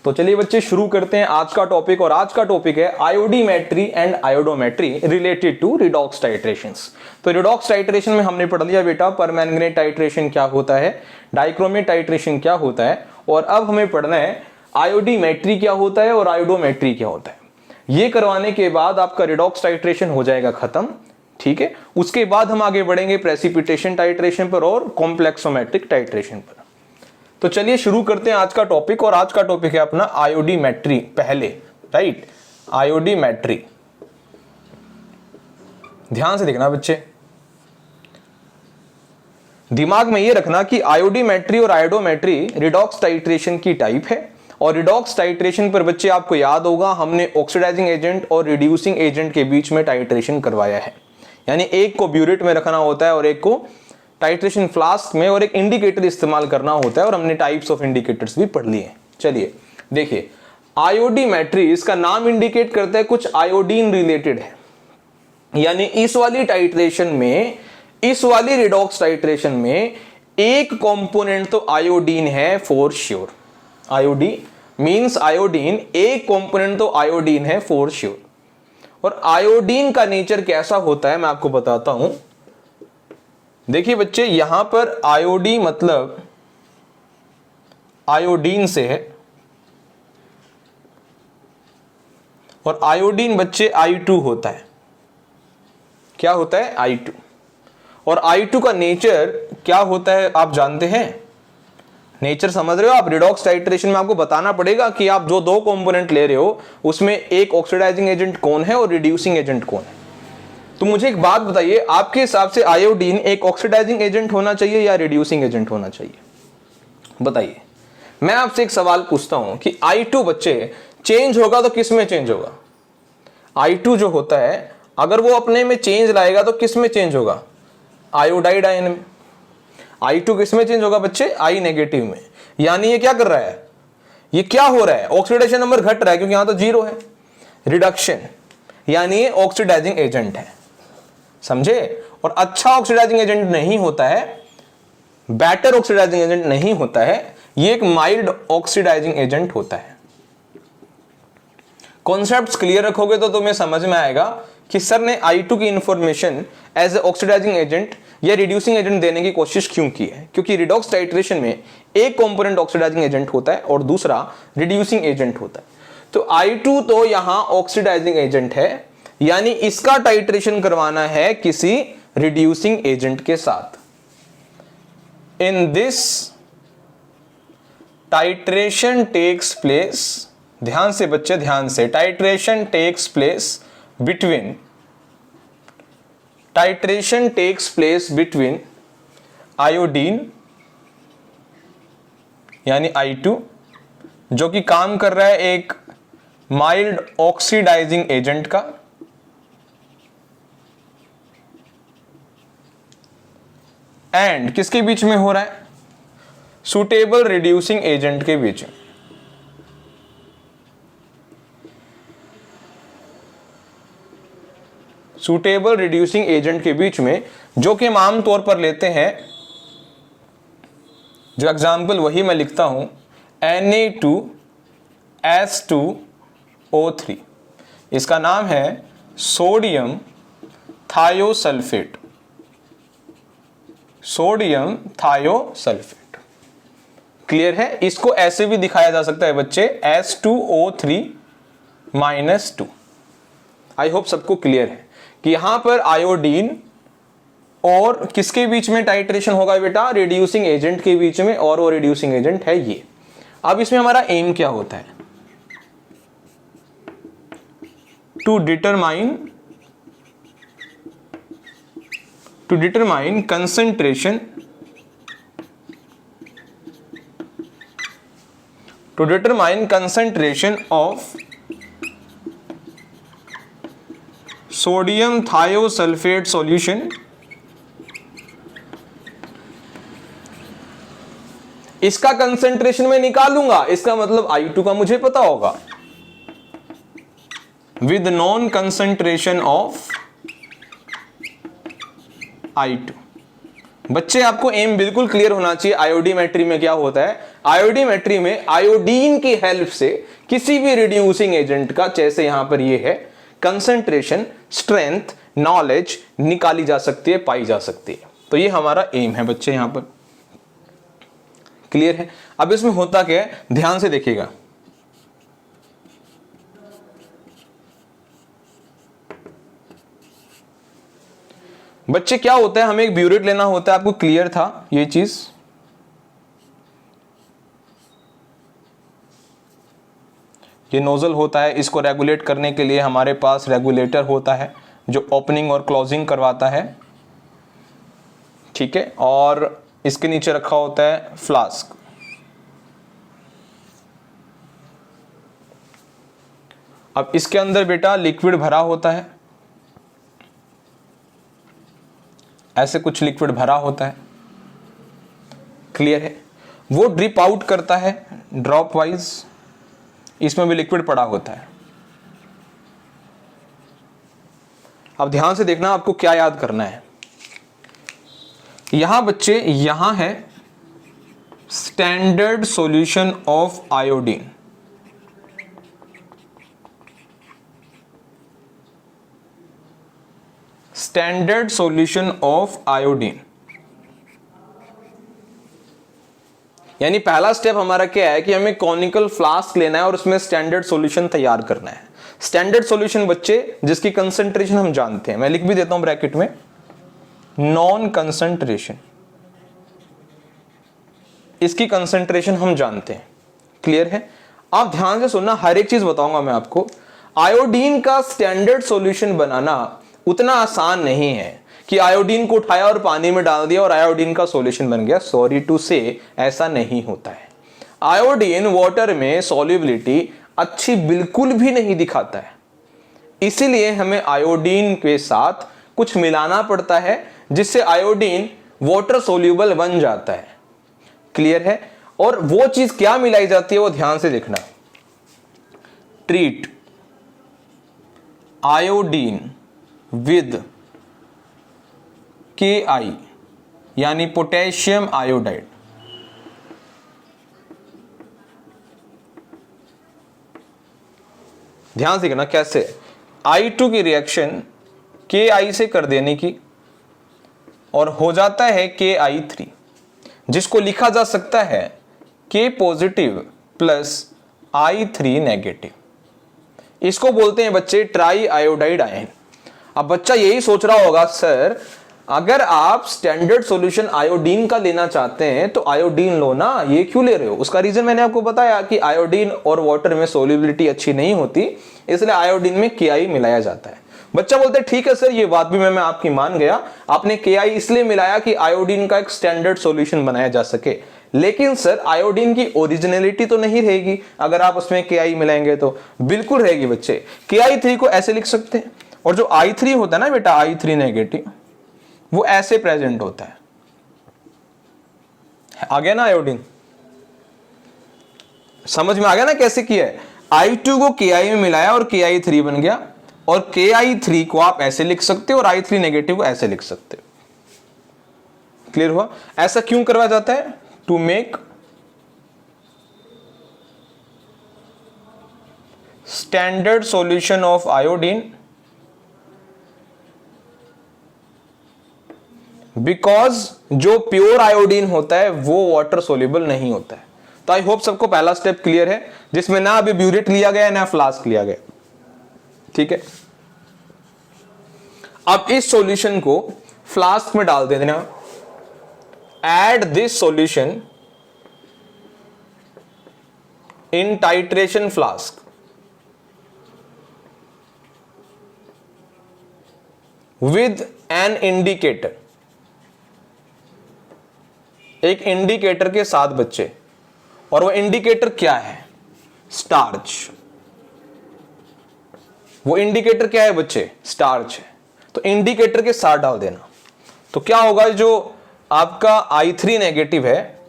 तो चलिए बच्चे शुरू करते हैं आज का टॉपिक, और आज का टॉपिक है iodimetry and iodometry related to redox titrations. तो रिडॉक्स टाइट्रेशन में हमने पढ़ लिया बेटा परमैंगनेट टाइट्रेशन क्या होता है, डाइक्रोमेट टाइट्रेशन क्या होता है, और अब हमें पढ़ना है आयोडीमेट्री क्या होता है और आयोडोमेट्री क्या होता है। ये करवाने के बाद आपका रिडॉक्स टाइट्रेशन हो जाएगा खत्म, ठीक है। उसके बाद हम आगे बढ़ेंगे प्रेसिपिटेशन टाइट्रेशन पर और कॉम्प्लेक्सोमेट्रिक टाइट्रेशन पर। तो चलिए शुरू करते हैं आज का टॉपिक, और आज का टॉपिक है अपना आयोडीमेट्री पहले, राइट। आयोडीमेट्री, ध्यान से देखना बच्चे, दिमाग में ये रखना कि आयोडीमेट्री और आयोडोमेट्री रिडॉक्स टाइट्रेशन की टाइप है। और रिडॉक्स टाइट्रेशन पर बच्चे आपको याद होगा हमने ऑक्सीडाइजिंग एजेंट और रिड्यूसिंग एजेंट के बीच में टाइट्रेशन करवाया है, यानी एक को ब्यूरेट में रखना होता है और एक को टाइट्रेशन फ्लास्क में, और एक इंडिकेटर इस्तेमाल करना होता है, और हमने टाइप्स ऑफ इंडिकेटर्स भी पढ़ लिए। चलिए देखिए, आयोडीमेट्री इसका नाम इंडिकेट करता है कुछ आयोडीन रिलेटेड है, यानी इस वाली टाइट्रेशन में, इस वाली रिडॉक्स टाइट्रेशन में एक कंपोनेंट तो आयोडीन है फॉर श्योर। आयोडी मींस आयोडीन, एक कंपोनेंट तो आयोडीन है फॉर श्योर। और आयोडीन का नेचर कैसा होता है मैं आपको बताता हूं। देखिए बच्चे, यहां पर आयोडी मतलब आयोडीन से है, और आयोडीन बच्चे I2 होता है। क्या होता है? I2। और I2 का नेचर क्या होता है आप जानते हैं? नेचर समझ रहे हो आप? रिडॉक्स टाइट्रेशन में आपको बताना पड़ेगा कि आप जो दो कंपोनेंट ले रहे हो उसमें एक ऑक्सीडाइजिंग एजेंट कौन है और रिड्यूसिंग एजेंट कौन है। तो मुझे एक बात बताइए, आपके हिसाब से आयोडीन एक ऑक्सीडाइजिंग एजेंट होना चाहिए या रिड्यूसिंग एजेंट होना चाहिए? बताइए। मैं आपसे एक सवाल पूछता हूं कि I2 बच्चे चेंज होगा तो किस में चेंज होगा? I2 जो होता है अगर वो अपने में चेंज लाएगा तो किस में चेंज होगा? आयोडाइड आयन में। I2 किस में चेंज होगा बच्चे? I नेगेटिव में। यानी ये क्या कर रहा है? ये क्या हो रहा है? ऑक्सीडेशन नंबर घट रहा है क्योंकि यहां तो 0 है। रिडक्शन, यानी ये ऑक्सीडाइजिंग एजेंट है, समझे। और अच्छा ऑक्सीडाइजिंग एजेंट नहीं होता है, बेटर ऑक्सीडाइजिंग एजेंट नहीं होता है, ये एक माइल्ड ऑक्सीडाइजिंग एजेंट होता है। कॉन्सेप्ट्स क्लियर रखोगे तो तुम्हें समझ में आएगा कि सर ने I2 की information as a oxidising agent या रिड्यूसिंग एजेंट देने की कोशिश क्यों की है। क्योंकि रिडॉक्स टाइट्रेशन में एक कंपोनेंट ऑक्सीडाइजिंग एजेंट होता है और दूसरा रिड्यूसिंग एजेंट होता है। तो I2 तो यहां ऑक्सीडाइजिंग एजेंट है, यानी इसका टाइट्रेशन करवाना है किसी रिड्यूसिंग एजेंट के साथ। In this titration takes place, ध्यान से बच्चे ध्यान से, titration takes place between iodine यानी I2 जो कि काम कर रहा है एक माइल्ड ऑक्सीडाइजिंग एजेंट का, एंड किसके बीच में हो रहा है? सुटेबल रिड्यूसिंग एजेंट के बीच में। सुटेबल रिड्यूसिंग एजेंट के बीच में, जो कि हम आम तौर पर लेते हैं, जो एग्जाम्पल वही मैं लिखता हूं, Na2S2O3। इसका नाम है sodium thiosulphate. Sodium thiosulphate, clear है। इसको ऐसे भी दिखाया जा सकता है बच्चे, S2O3-2। आई होप सबको क्लियर है कि यहां पर आयोडीन और किसके बीच में टाइट्रेशन होगा बेटा? रिड्यूसिंग एजेंट के बीच में, और वो रिड्यूसिंग एजेंट है ये। अब इसमें हमारा एम क्या होता है? To determine concentration, of sodium thiosulphate solution. इसका कंसंट्रेशन में निकालूंगा, इसका मतलब I2 का मुझे पता होगा, with non concentration of I2। बच्चे आपको एम बिल्कुल क्लियर होना चाहिए। आयोडीमेट्री में क्या होता है? आयोडीमेट्री में आयोडीन की हेल्प से किसी भी रिड्यूसिंग एजेंट का, जैसे यहां पर ये है, कंसंट्रेशन, स्ट्रेंथ, नॉलेज निकाली जा सकती है, पाई जा सकती है। तो ये हमारा एम है बच्चे, यहां पर क्लियर है। अब इसमें होता क्या है, ध्यान से देखिएगा। बच्चे क्या होता है, हमें एक ब्यूरेट लेना होता है, आपको क्लियर था ये चीज? ये नोजल होता है, इसको रेगुलेट करने के लिए हमारे पास रेगुलेटर होता है जो ओपनिंग और क्लोजिंग करवाता है, ठीक है। और इसके नीचे रखा होता है फ्लास्क। अब इसके अंदर बेटा लिक्विड भरा होता है, ऐसे कुछ लिक्विड भरा होता है, क्लियर है। वो ड्रिप आउट करता है ड्रॉप वाइज, इसमें भी लिक्विड पड़ा होता है। अब ध्यान से देखना, आपको क्या याद करना है। यहां बच्चे, यहां है standard solution of iodine. Standard solution of iodine, यानी पहला स्टेप हमारा क्या है कि हमें कॉनिकल फ्लास्क लेना है और उसमें स्टैंडर्ड सॉल्यूशन तैयार करना है। स्टैंडर्ड सॉल्यूशन बच्चे जिसकी कंसंट्रेशन हम जानते हैं, मैं लिख भी देता हूं ब्रैकेट में, नॉन कंसंट्रेशन, इसकी कंसंट्रेशन हम जानते हैं, क्लियर है। आप ध्यान से सुनना, हर एक चीज बताऊंगा मैं आपको। आयोडीन का स्टैंडर्ड सॉल्यूशन बनाना उतना आसान नहीं है कि आयोडीन को उठाया और पानी में डाल दिया और आयोडीन का सॉल्यूशन बन गया। सॉरी टू से, ऐसा नहीं होता है। आयोडीन वाटर में सॉल्युबिलिटी अच्छी बिल्कुल भी नहीं दिखाता है, इसीलिए हमें आयोडीन के साथ कुछ मिलाना पड़ता है जिससे आयोडीन वाटर सोल्यूबल बन जाता है, क्लियर है। और वो चीज क्या मिलाई जाती है वो ध्यान से देखना। ट्रीट आयोडीन विद Ki, यानी पोटेशियम आयोडाइड। ध्यान से देखना कैसे, I2 की रिएक्शन Ki से कर देने की और हो जाता है Ki3, जिसको लिखा जा सकता है K positive plus I3 negative. इसको बोलते हैं बच्चे ट्राई आयोडाइड आयन। अब बच्चा यही सोच रहा होगा, सर अगर आप स्टैंडर्ड सॉल्यूशन आयोडीन का लेना चाहते हैं तो आयोडीन लो ना, ये क्यों ले रहे हो? उसका रीजन मैंने आपको बताया कि आयोडीन और वाटर में सोल्युबिलिटी अच्छी नहीं होती, इसलिए आयोडीन में Ki मिलाया जाता है। बच्चा बोलते हैं ठीक है सर, ये बात भी मैं आपकी मान गया, आपने Ki इसलिए मिलाया कि आयोडीन का एक स्टैंडर्ड सॉल्यूशन बनाया जा सके, लेकिन सर आयोडीन की ओरिजिनलिटी तो नहीं रहेगी अगर आप उसमें Ki मिलाएंगे तो। बिल्कुल रहेगी बच्चे। Ki3 को ऐसे लिख सकते हैं, और जो I3 होता है ना बेटा, I3 नेगेटिव, वो ऐसे प्रेजेंट होता है। आ गया ना आयोडीन? समझ में आ गया ना कैसे किया है? I2 को Ki में मिलाया और Ki3 बन गया, और Ki3 को आप ऐसे लिख सकते हो और I3 नेगेटिव को ऐसे लिख सकते हो। क्लियर हुआ? ऐसा क्यों करवाया जाता है? To make standard solution of iodine because जो प्योर आयोडीन होता है वो वाटर सोल्यूबल नहीं होता है। तो आई होप सबको पहला स्टेप क्लियर है, जिसमें ना अभी ब्यूरेट लिया गया ना फ्लास्क लिया गया, ठीक है। अब इस सॉल्यूशन को फ्लास्क में डाल देना। Add this solution in titration flask with an indicator, एक इंडिकेटर के साथ बच्चे, और वो इंडिकेटर क्या है? स्टार्च। वो इंडिकेटर क्या है बच्चे? स्टार्च है। तो इंडिकेटर के साथ डाल देना, तो क्या होगा? जो आपका I3 नेगेटिव है,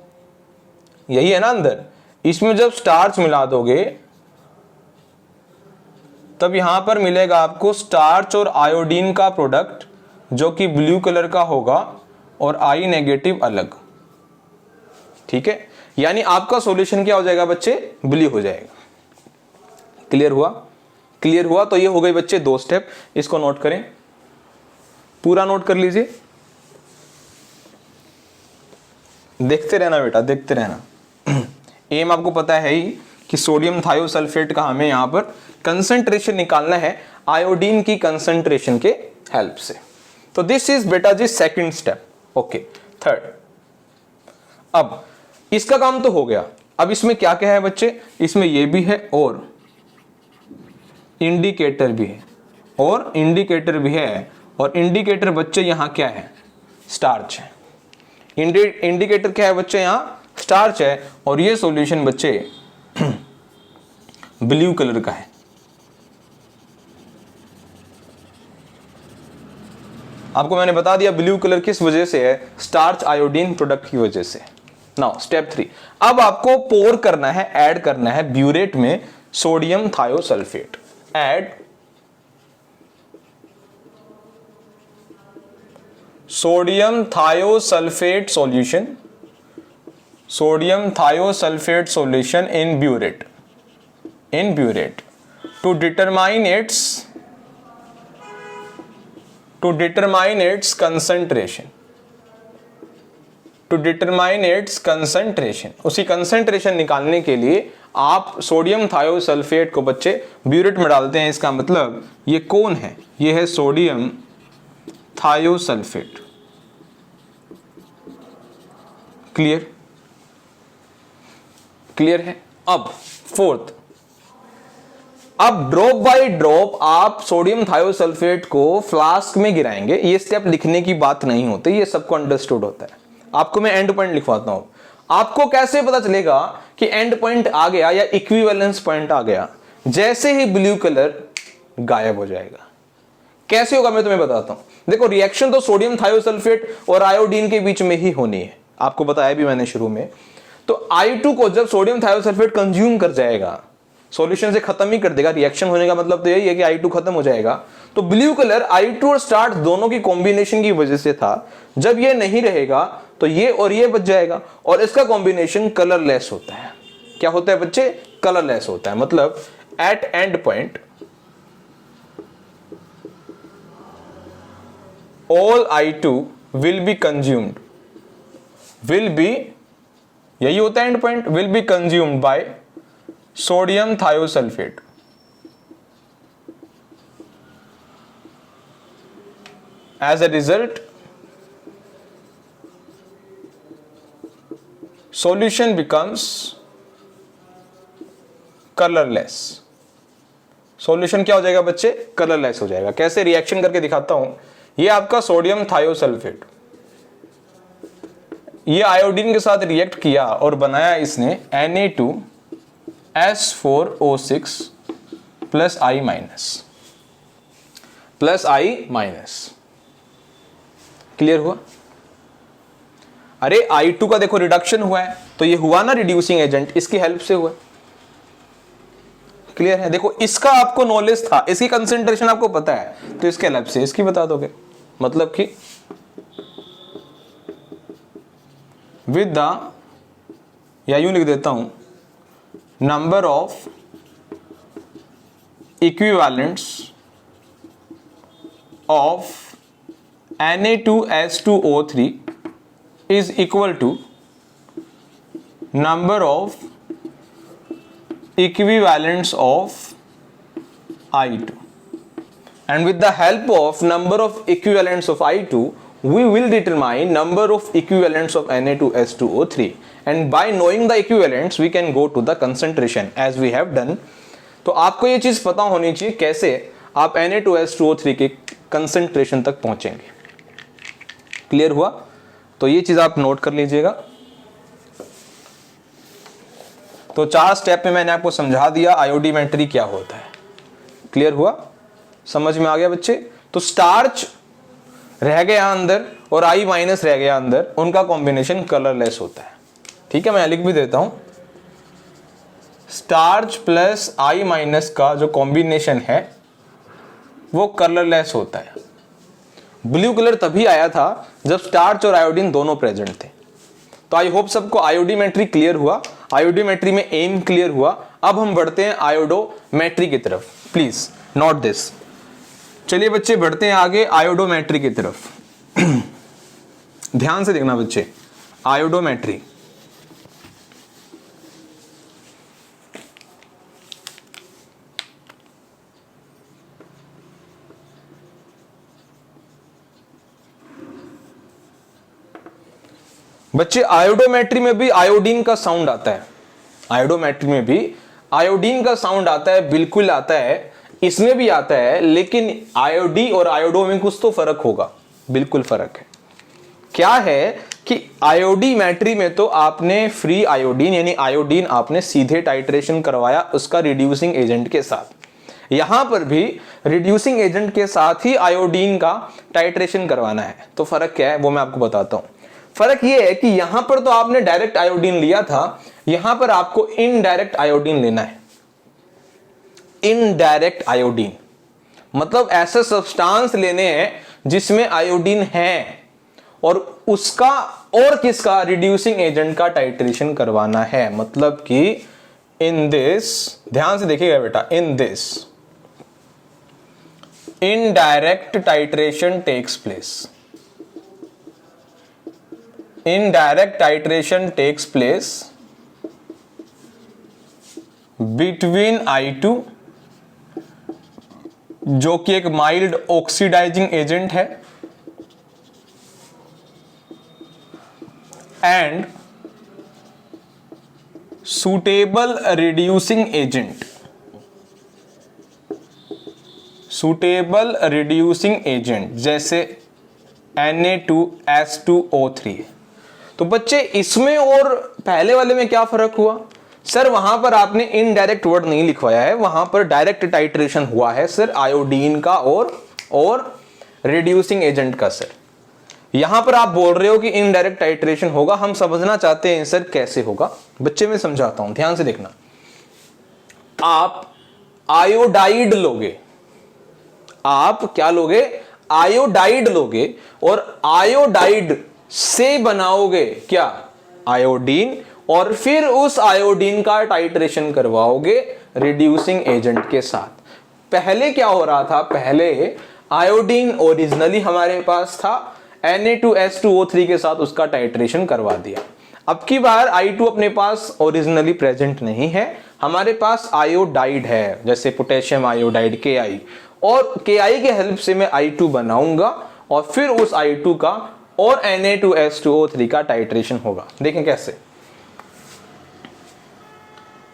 यही है ना अंदर, इसमें जब स्टार्च मिला दोगे तब यहां पर मिलेगा आपको स्टार्च और आयोडीन का प्रोडक्ट, जो कि ब्लू कलर का होगा, और I नेगेटिव अलग। ठीक है, यानी आपका सॉल्यूशन क्या हो जाएगा बच्चे, ब्लू हो जाएगा। क्लियर हुआ? क्लियर हुआ? तो ये हो गई बच्चे 2 स्टेप, इसको नोट करें, पूरा नोट कर लीजिए, देखते रहना बेटा, देखते रहना। एम आपको पता है ही कि सोडियम थायोसल्फेट का हमें यहां पर कंसंट्रेशन निकालना है आयोडीन की कंसंट्रेशन के हेल्प से। तो दिस इज बेटा जी सेकंड स्टेप। ओके, थर्ड, अब इसका काम तो हो गया। अब इसमें क्या क्या है बच्चे, इसमें ये भी है और इंडिकेटर भी है, और इंडिकेटर भी है, और इंडिकेटर बच्चे यहां क्या है, स्टार्च है। इंडिकेटर क्या है बच्चे, यहां स्टार्च है, और ये सॉल्यूशन बच्चे ब्लू कलर का है। आपको मैंने बता दिया ब्लू कलर किस वजह से है, स्टार्च आयोडीन प्रोडक्ट की वजह से। नाउ स्टेप 3, अब आपको पोर करना है, ऐड करना है ब्यूरेट में sodium thiosulphate. Add sodium thiosulphate solution, sodium thiosulphate solution in burette, in burette to determine its concentration, to determine its concentration। उसी कंसंट्रेशन निकालने के लिए आप सोडियम थायोसल्फेट को बच्चे ब्यूरेट में डालते हैं। इसका मतलब ये कौन है, ये है सोडियम थायोसल्फेट। क्लियर? क्लियर है? अब फोर्थ, अब ड्रॉप बाय ड्रॉप आप सोडियम थायोसल्फेट को फ्लास्क में गिराएंगे। ये स्टेप लिखने की बात नहीं होती, ये सबको अंडरस्टूड होता है। आपको मैं एंड पॉइंट लिखवाता हूं। आपको कैसे पता चलेगा कि एंड पॉइंट आ गया या इक्विवेलेंस पॉइंट आ गया, जैसे ही ब्लू कलर गायब हो जाएगा। कैसे होगा मैं तुम्हें बताता हूं। देखो, रिएक्शन तो सोडियम थायोसल्फेट और आयोडीन के बीच में ही होनी है, आपको बताया भी मैंने शुरू में। तो I2 को जब सोडियम थायोसल्फेट कंज्यूम कर जाएगा, सॉल्यूशन से खत्म ही कर देगा, रिएक्शन होने का मतलब तो यही है कि I2 खत्म हो जाएगा। तो ब्लू कलर I2 और स्टार्च दोनों की कॉम्बिनेशन की वजह से था। जब ये नहीं रहेगा तो ये और ये बच जाएगा, और इसका कॉम्बिनेशन कलरलेस होता है। क्या होता है बच्चे, कलरलेस होता है। मतलब at end point all I2 will be consumed, will be, यही होता है end point, will be consumed by sodium thiosulphate. As a result, solution becomes colorless। Solution क्या हो जाएगा बच्चे, कलरलेस हो जाएगा। कैसे, रिएक्शन करके दिखाता हूं। ये आपका सोडियम थायोसल्फेट, ये आयोडीन के साथ रिएक्ट किया और बनाया इसने Na2S4O6 plus I minus. Clear हुआ? अरे I2 का देखो रिडक्शन हुआ है, तो ये हुआ ना रिड्यूसिंग एजेंट, इसकी हेल्प से हुआ। क्लियर है? देखो, इसका आपको नॉलेज था, इसकी कंसेंट्रेशन आपको पता है, तो इसके हेल्प से इसकी बता दोगे। मतलब कि विद द, या यूं लिख देता हूं, number of equivalents of Na2S2O3 is equal to number of equivalents of I2, and with the help of number of equivalents of I2 we will determine number of equivalents of Na2S2O3, and by knowing the equivalents we can go to the concentration as we have done। तो आपको ये चीज पता होनी चाहिए कैसे आप Na2S2O3 के कंसंट्रेशन तक पहुंचेंगे। क्लियर हुआ? तो ये चीज आप नोट कर लीजिएगा। तो 4 स्टेप में मैंने आपको समझा दिया आयोडीमेट्री क्या होता है। क्लियर हुआ? समझ में आ गया बच्चे? तो स्टार्च रह गया अंदर और I माइनस रह गया अंदर, उनका कॉम्बिनेशन कलरलेस होता है। ठीक है, मैं लिख भी देता हूं, स्टार्च प्लस I माइनस का जो कॉम्बिनेशन है वो कलरलेस होता है। ब्लू कलर तभी आया था जब स्टार्च और आयोडीन दोनों प्रेजेंट थे। तो आई होप सबको आयोडीमेट्री क्लियर हुआ, आयोडीमेट्री में एम क्लियर हुआ। अब हम बढ़ते हैं आयोडोमेट्री की तरफ, प्लीज नोट दिस। चलिए बच्चे बढ़ते हैं आगे आयोडोमेट्री की तरफ। ध्यान से देखना बच्चे, आयोडोमेट्री। बच्चे आयोडोमेट्री में भी आयोडीन का साउंड आता है, आयोडोमेट्री में भी आयोडीन का साउंड आता है, बिल्कुल आता है, इसमें भी आता है, लेकिन आयोडी और आयोडो में कुछ तो फर्क होगा, बिल्कुल फर्क है। क्या है कि आयोडीमेट्री में तो आपने फ्री आयोडीन यानी आयोडीन आपने सीधे टाइट्रेशन करवाया उसका रिड्यूसिंग एजेंट के साथ, यहां पर भी रिड्यूसिंग एजेंट के साथ ही आयोडीन का टाइट्रेशन करवाना है। तो फर्क क्या है वो मैं आपको बताता हूं। फर्क यह है कि यहां पर तो आपने डायरेक्ट आयोडीन लिया था, यहां पर आपको इनडायरेक्ट आयोडीन लेना है। इनडायरेक्ट आयोडीन मतलब ऐसे सब्सटेंस लेने हैं जिसमें आयोडीन है और उसका और किसका रिड्यूसिंग एजेंट का टाइट्रेशन करवाना है। मतलब कि इन दिस, ध्यान से देखिएगा बेटा, in this indirect titration takes place, indirect titration takes place between I2 जो कि एक माइल्ड ऑक्सीडाइजिंग एजेंट है and suitable reducing agent, suitable reducing agent जैसे Na2S2O3। तो बच्चे इसमें और पहले वाले में क्या फर्क हुआ सर? वहां पर आपने इनडायरेक्ट वर्ड नहीं लिखवाया है, वहां पर डायरेक्ट टाइट्रेशन हुआ है सर आयोडीन का और रिड्यूसिंग एजेंट का। सर यहां पर आप बोल रहे हो कि इनडायरेक्ट टाइट्रेशन होगा, हम समझना चाहते हैं सर कैसे होगा। बच्चे मैं समझाता हूं, ध्यान से देखना। आप आयोडाइड लोगे, आप क्या लोगे? आयोडाइड लोगे और आयोडाइड से बनाओगे क्या? आयोडीन, और फिर उस आयोडीन का टाइट्रेशन करवाओगे रिड्यूसिंग एजेंट के साथ। पहले क्या हो रहा था? पहले आयोडीन ओरिजिनली हमारे पास था, Na2S2O3 के साथ उसका टाइट्रेशन करवा दिया। अब की बार I2 अपने पास ओरिजिनली प्रेजेंट नहीं है, हमारे पास आयोडाइड है, जैसे पोटेशियम आयोडाइड Ki, और Ki के हेल्प से मैं I2 बनाऊंगा और फिर उस I2 का और Na2S2O3 का टाइट्रेशन होगा। देखें कैसे।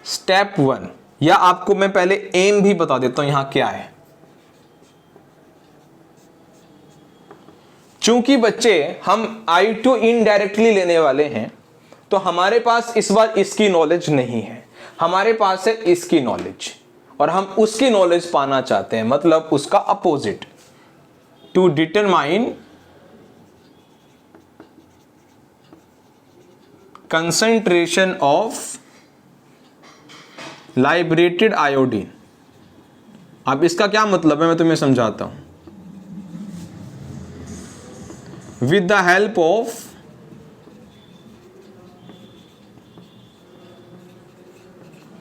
स्टेप 1, या आपको मैं पहले एम भी बता देता हूं यहां क्या है। चूंकि बच्चे हम I2 इनडायरेक्टली लेने वाले हैं तो हमारे पास इस बार इसकी नॉलेज नहीं है, हमारे पास है इसकी नॉलेज, और हम उसकी नॉलेज पाना चाहते हैं, मतलब उसका opposite. To determine concentration of liberated iodine. अब इसका क्या मतलब है मैं तुम्हें समझाता हूं। With the help of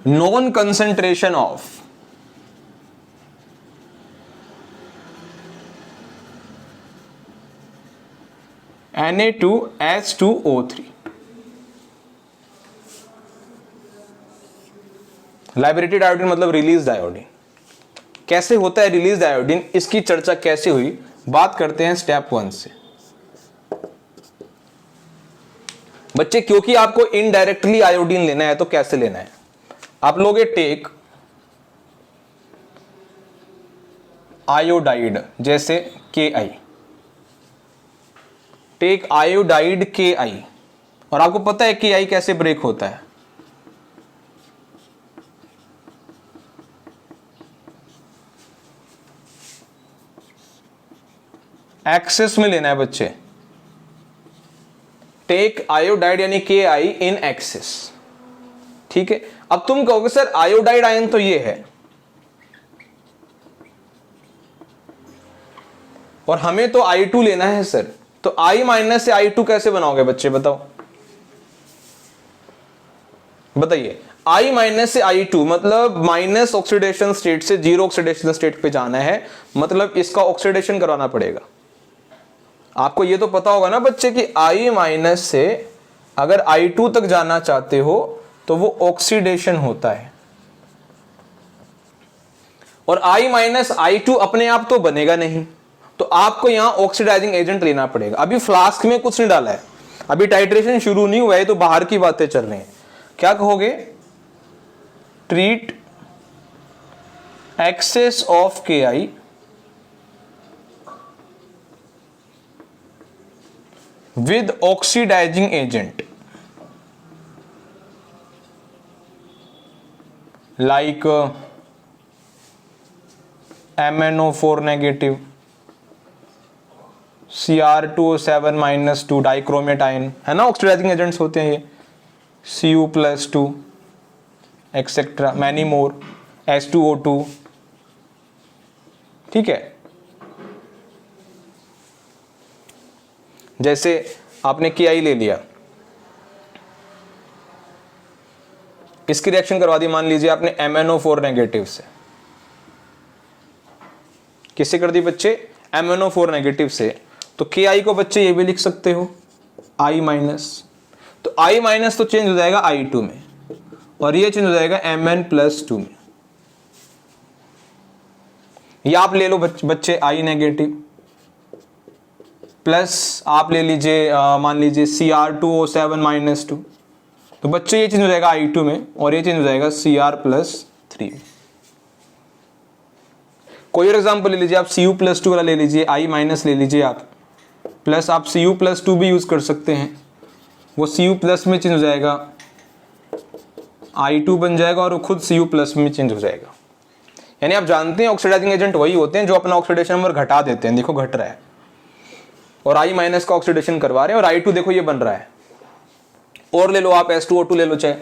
known concentration of Na2S2O3, liberated iodine मतलब रिलीज आयोडीन। कैसे होता है रिलीज आयोडीन, इसकी चर्चा कैसे हुई, बात करते हैं स्टेप 1 से। बच्चे क्योंकि आपको इनडायरेक्टली आयोडीन लेना है तो कैसे लेना है? आप लोगे टेक आयोडाइड जैसे Ki, टेक आयोडाइड Ki, और आपको पता है Ki कैसे ब्रेक होता है? एक्सेस में लेना है बच्चे। टेक आयोडाइड यानी Ki इन एक्सेस, ठीक है। अब तुम कहोगे सर आयोडाइड आयन तो ये है, और हमें तो I2 लेना है सर, तो I माइनस से I2 कैसे बनाओगे बच्चे बताओ, बताइए। I माइनस से I2 मतलब माइनस ऑक्सीडेशन स्टेट से जीरो ऑक्सीडेशन स्टेट पे जाना है, मतलब इसका ऑक्सीडेशन करवाना पड़ेगा। आपको ये तो पता होगा ना बच्चे कि I माइनस से अगर I2 तक जाना चाहते हो तो वो ऑक्सीडेशन होता है, और I माइनस I2 अपने आप तो बनेगा नहीं, तो आपको यहां ऑक्सीडाइजिंग एजेंट लेना पड़ेगा। अभी फ्लास्क में कुछ नहीं डाला है, अभी टाइट्रेशन शुरू नहीं हुआ है, तो बाहर की बातें चल रही हैं। क्या कहोगे, treat excess of KI with oxidising agent like MnO4 negative, Cr2O7 minus 2 dichromate ion, है ना, ऑक्सीडाइजिंग एजेंट्स होते हैं ये, Cu+2 etcetera, many more, H2O2, ठीक है। जैसे आपने KI ले लिया, इसकी रिएक्शन करवा दी, मान लीजिए आपने MnO4 नेगेटिव से, किससे कर दी बच्चे, MnO4 नेगेटिव से, तो KI को बच्चे ये भी लिख सकते हो I माइनस, तो I माइनस तो चेंज हो जाएगा I2 में, और ये चेंज हो जाएगा Mn+2 में। या आप ले लो बच्चे I नेगेटिव प्लस आप ले लीजिए मान लीजिए Cr2O7 माइनस 2, तो बच्चे ये चेंज हो जाएगा I2 में, और ये चेंज हो जाएगा Cr+3 में। कोई और एग्जाम्पल ले लीजिए, आप Cu+2 वाला ले लीजिए, I माइनस ले लीजिए आप, प्लस आप Cu+2 भी यूज कर सकते हैं, वो Cu+ में चेंज हो जाएगा, I2 बन जाएगा, और वो खुद Cu+ में चेंज हो जाएगा। यानी आप जानते हैं ऑक्सीडाइजिंग एजेंट वही होते हैं जो अपना ऑक्सीडेशन नंबर घटा देते हैं, देखो घट रहा है, और I माइनस का ऑक्सीडेशन करवा रहे हैं, और I2 देखो ये बन रहा है। और ले लो आप H2O2 ले लो, चाहे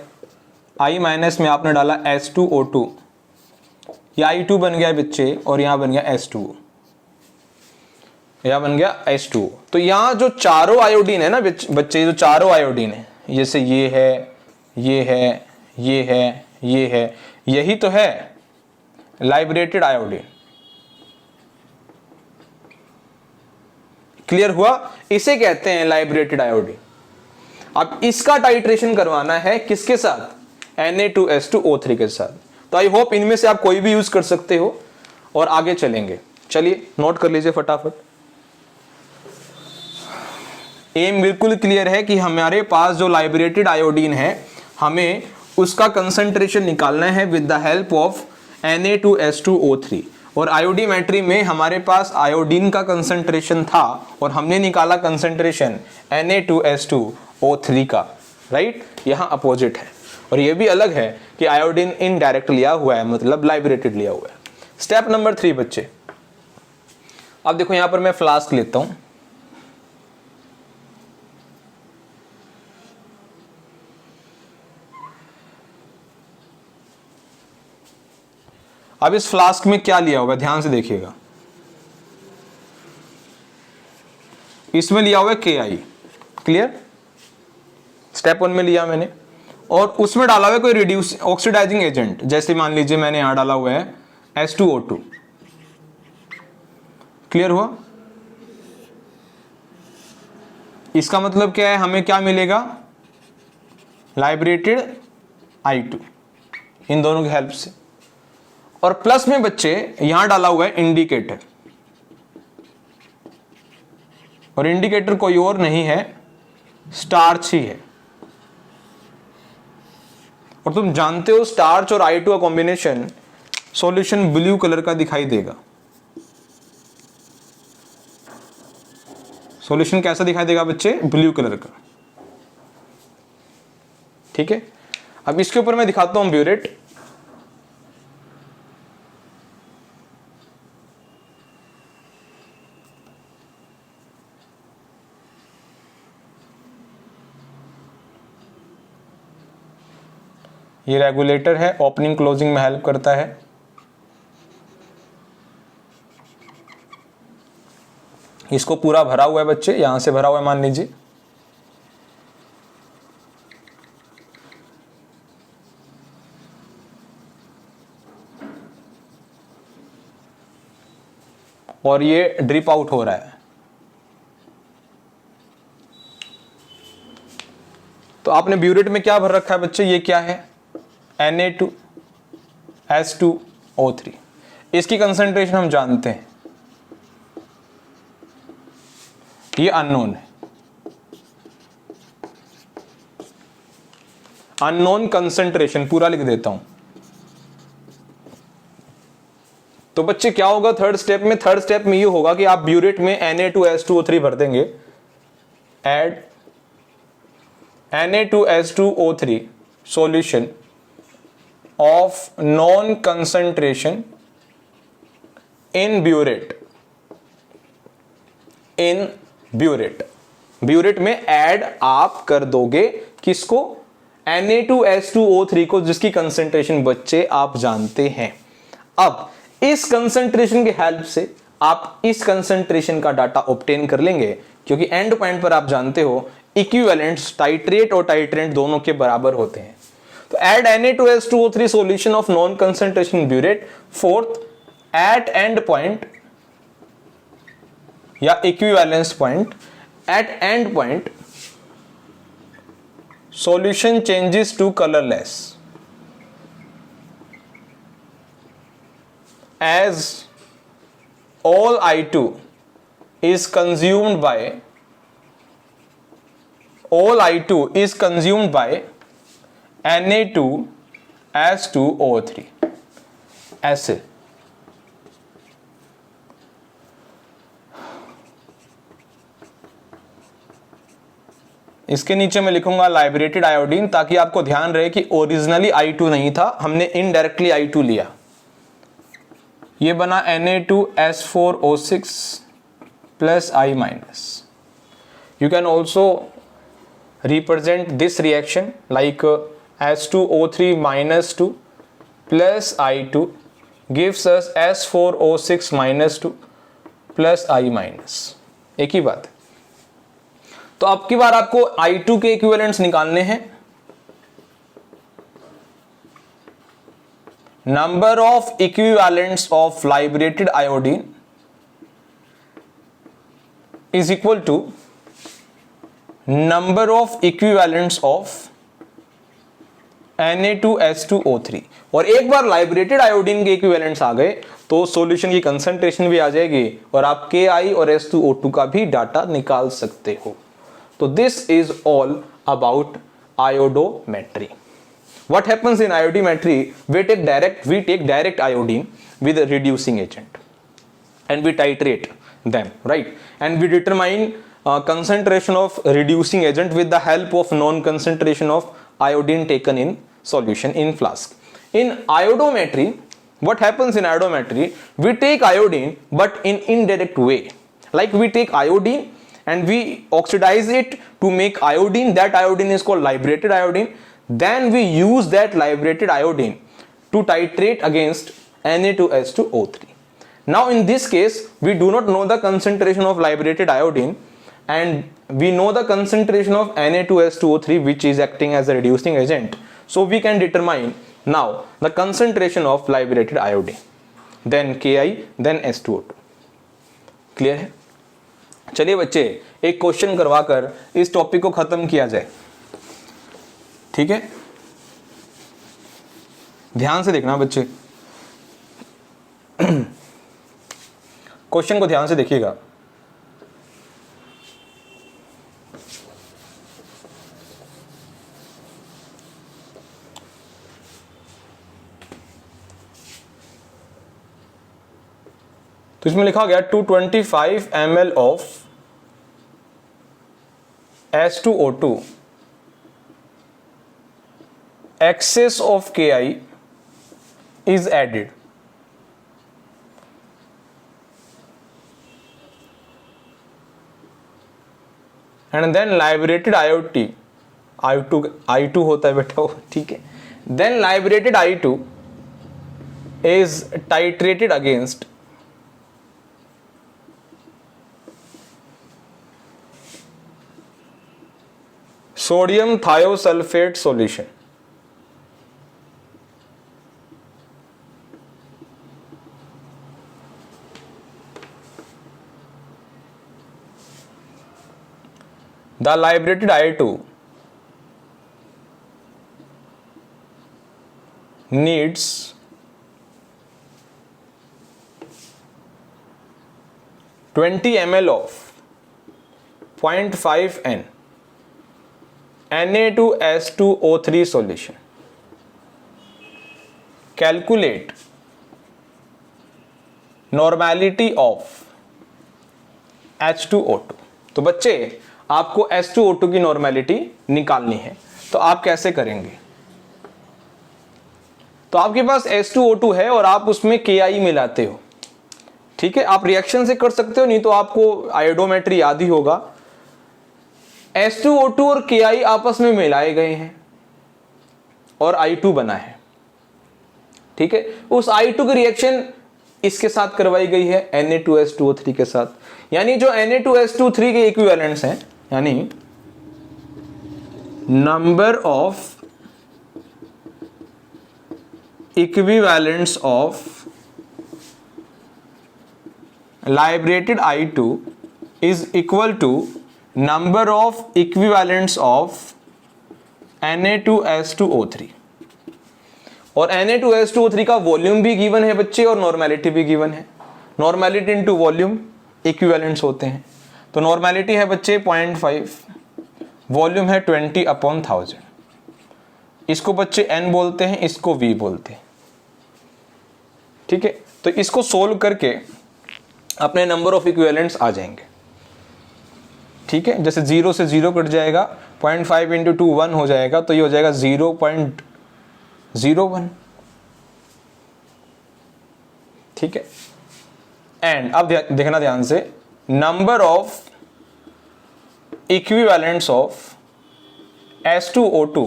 I माइनस में आपने डाला H2O2, या I2 बन गया बच्चे, और यहां बन गया H2O, यहां बन गया H2O। तो यहां जो चारों आयोडीन है ना बच्चे, जो चारों आयोडीन है, जैसे ये है, ये है, ये है, ये है, यही तो है लाइब्रेटेड आयोडीन। क्लियर हुआ, इसे कहते हैं लाइब्रेटेड आयोडीन। अब इसका टाइट्रेशन करवाना है किसके साथ, Na2H2O3 के साथ। तो आई होप इनमें से आप कोई भी यूज कर सकते हो, और आगे चलेंगे। चलिए नोट कर लीजिए फटाफट। एम बिल्कुल क्लियर है कि हमारे पास जो लाइब्रेटेड आयोडीन है, हमें उसका कंसंट्रेशन निकालना है with the help of Na2H2O3, और आयोडीमेट्री में हमारे पास आयोडीन का कंसंट्रेशन था, और हमने निकाला कंसंट्रेशन Na2H2O3 का, राइट। यहां अपोजिट है, और यह भी अलग है कि आयोडीन इनडायरेक्ट लिया हुआ है, मतलब लाइब्रेटेड लिया हुआ है। स्टेप नंबर 3 बच्चे, अब देखो यहां पर मैं फ्लास्क लेता हूं, अब इस फ्लास्क में क्या लिया हुआ है, ध्यान से देखिएगा। इसमें लिया हुआ है KI, क्लियर, स्टेप 1 में लिया मैंने, और उसमें डाला हुआ है कोई रिड्यूस ऑक्सीडाइजिंग एजेंट, जैसे मान लीजिए मैंने यहां डाला हुआ है H2O2। क्लियर हुआ, इसका मतलब क्या है, हमें क्या मिलेगा, लाइब्रेटेड I2 इन दोनों की हेल्प से। और प्लस में बच्चे यहां डाला हुआ है इंडिकेटर, और इंडिकेटर कोई और नहीं है, स्टार्च ही है। और तुम जानते हो स्टार्च और I2 का कॉम्बिनेशन सॉल्यूशन ब्लू कलर का दिखाई देगा। सॉल्यूशन कैसा दिखाई देगा बच्चे, ब्लू कलर का, ठीक है। अब इसके ऊपर मैं दिखाता हूं ब्यूरेट। ये रेगुलेटर है, ओपनिंग क्लोजिंग में हेल्प करता है। इसको पूरा भरा हुआ है बच्चे, यहां से भरा हुआ है मान लीजिए, और ये ड्रिप आउट हो रहा है। तो आपने ब्यूरेट में क्या भर रखा है बच्चे, ये क्या है, Na2H2O3। इसकी कंसंट्रेशन हम जानते हैं, ये अननोन है, अननोन कंसंट्रेशन पूरा लिख देता हूं। तो बच्चे क्या होगा थर्ड स्टेप में, थर्ड स्टेप में ये होगा कि आप ब्यूरेट में Na2H2O3 भर देंगे, add Na2H2O3 solution of non concentration in burette, in burette, burette में ऐड आप कर दोगे किसको, Na2H2O3 को, जिसकी कंसेंट्रेशन बच्चे आप जानते हैं। अब इस कंसेंट्रेशन की हेल्प से आप इस कंसेंट्रेशन का डाटा ऑब्टेन कर लेंगे, क्योंकि एंड पॉइंट पर आप जानते हो इक्विवेलेंट्स टाइट्रेट और टाइट्रेंट दोनों के बराबर होते हैं। तो add Na2H2O3 solution of known concentration burette, forth at end point या equivalence point, at end point solution changes to colourless as all I2 is consumed by, all I2 is consumed by Na2H2O3, ऐसे। इसके नीचे मैं लिखूंगा लाइब्रेटेड iodine, ताकि आपको ध्यान रहे कि ओरिजिनली I2 नहीं था, हमने इनडायरेक्टली I2 लिया। ये बना Na2S4O6 plus I minus. You can also represent this reaction like H2O3 minus 2 plus I2 gives us S4O6 minus 2 plus I minus. एक ही बात है। तो अब की बार आपको I2 के इक्विवेलेंट्स निकालने हैं। Number of equivalents of liberated iodine is equal to number of equivalents of Na2H2O3। और एक बार लाइब्रेटेड आयोडीन के इक्विवेलेंट्स आ गए तो सॉल्यूशन की कंसंट्रेशन भी आ जाएगी और आप Ki और H2O2 का भी डाटा निकाल सकते हो। तो this is all about iodometry. What happens in iodimetry? We take direct iodine with a reducing agent, and we titrate them, right? And we determine concentration of reducing agent with the help of non-concentration of iodine taken in solution in flask. In iodometry, what happens in iodometry? We take iodine, but in indirect way. Like we take iodine and we oxidize it to make iodine. That iodine is called liberated iodine. Then we use that liberated iodine to titrate against Na2H2O3. Now in this case, we do not know the concentration of liberated iodine, and we know the concentration of Na2H2O3, which is acting as a reducing agent. So we can determine now the concentration of liberated iodine, then Ki, then H2O2. Clear है? चलिए बच्चे एक question करवाकर इस topic को खत्म किया जाए, ठीक है? ध्यान से देखना बच्चे, क्वेश्चन को ध्यान से देखिएगा। तो इसमें लिखा गया 225 ml of H2O2 excess of Ki is added, and then liberated I2 होता है बेटा, ठीक है। then liberated I2 is titrated against sodium thiosulphate solution. The liberated I2 needs 20 ml of 0.5 N Na2S2O3 solution. Calculate normality of H2O2। तो बच्चे आपको H2O2 की normality निकालनी है, तो आप कैसे करेंगे? तो आपके पास H2O2 है और आप उसमें KI मिलाते हो, ठीक है। आप रिएक्शन से कर सकते हो, नहीं तो आपको आयोडोमेट्री याद ही होगा। H2O2 और KI आपस में मिलाए गए हैं और I2 बना है, ठीक है। उस I2 की रिएक्शन इसके साथ करवाई गई है Na2S2O3 के साथ, यानी जो Na2S2O3 के इक्विवेलेंट्स हैं, यानी number of equivalents of liberated I2 is equal to number of equivalents of Na2S2O3। और Na2S2O3 का वॉल्यूम भी गिवन है बच्चे और नॉर्मेलिटी भी गिवन है। नॉर्मेलिटी इनटू वॉल्यूम इक्विवेलेंट्स होते हैं, तो नॉर्मेलिटी है बच्चे 0.5, वॉल्यूम है 20/1000। इसको बच्चे N बोलते हैं, इसको V बोलते हैं, ठीक है। तो इसको सोल्व करके अपने नंबर ऑफ इक्विवेलेंट्स आ जाएंगे, ठीक है। जैसे 0 से 0 कट जाएगा, 0.5 इंटू 2 1 हो जाएगा, तो ये हो जाएगा 0.01, ठीक है। एंड अब देखना ध्यान से, number of equivalents of H2O2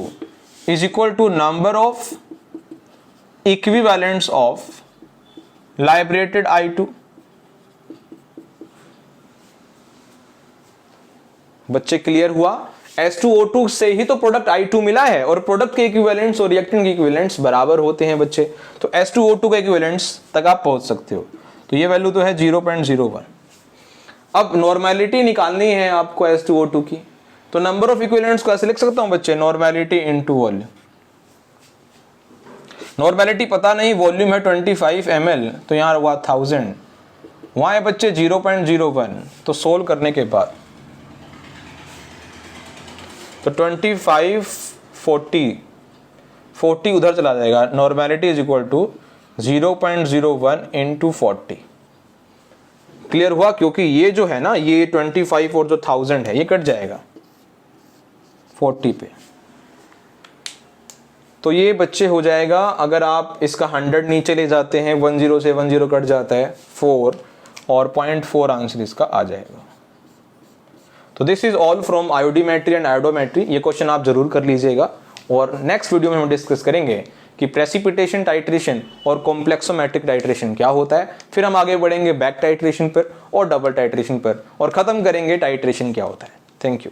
is equal to number of equivalents of liberated I2। बच्चे क्लियर हुआ? H2O2 से ही तो प्रोडक्ट I2 मिला है, और प्रोडक्ट के इक्विवेलेंट्स और रिएक्टेंट के इक्विवेलेंट्स बराबर होते हैं बच्चे, तो H2O2 के इक्विवेलेंट्स तक आप पहुंच सकते हो। तो ये वैल्यू तो है 0.01। अब नॉर्मेलिटी निकालनी है आपको H2O2 की, तो नंबर ऑफ इक्विवेलेंट्स को ऐसे लिख सकता हूं बच्चे, नॉर्मेलिटी इनटू वॉल्यूम। नॉर्मेलिटी पता नहीं, वॉल्यूम है 25 ml, तो यहां हुआ 1000, वहां है बच्चे 0.01। तो सोल्व करने के बाद तो 25 40 उधर चला जाएगा। Normality is equal to 0.01 into 40। Clear हुआ? क्योंकि ये जो है ना, ये 25 और जो 1000 है ये कट जाएगा 40 पे, तो ये बच्चे हो जाएगा, अगर आप इसका 100 नीचे ले जाते हैं, 10 से 10 कट जाता है 4, और 0.4 आंसर इसका आ जाएगा। तो this is all from iodimetry and iodometry. ये क्वेश्चन आप जरूर कर लीजिएगा, और नेक्स्ट वीडियो में हम डिस्कस करेंगे कि प्रेसिपिटेशन टाइट्रेशन और कॉम्प्लेक्सोमेट्रिक टाइट्रेशन क्या होता है। फिर हम आगे बढ़ेंगे बैक टाइट्रेशन पर और डबल टाइट्रेशन पर, और खत्म करेंगे टाइट्रेशन क्या होता है। Thank you.